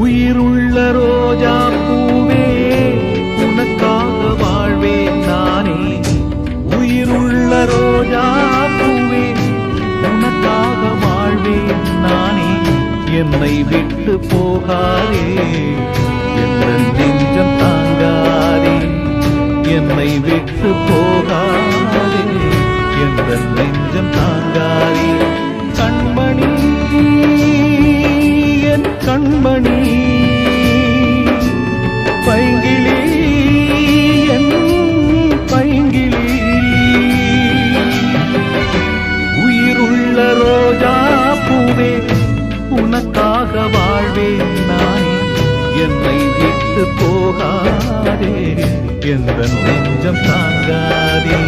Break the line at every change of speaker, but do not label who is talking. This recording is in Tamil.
உயிருள்ள ரோஜா பூவே உனக்காக வாழ்வேன் நானே. உயிருள்ள ரோஜா பூவே உனக்காக வாழ்வேன் நானே. என்னை விட்டு போகாதே, என்ற நெஞ்சம் தாங்காதே. என்னை விட்டு போகாதே, என்ற நெஞ்சம் தாங்காதே. கண்மணி என் கண்மணி, பைங்கிளி என் பைங்கிளி. உயிருள்ள ரோஜா பூவே உனக்காக வாழ்வேன் நானே. என்னை விட்டு போகாதே, என்ற நெஞ்சம் தாங்காதே.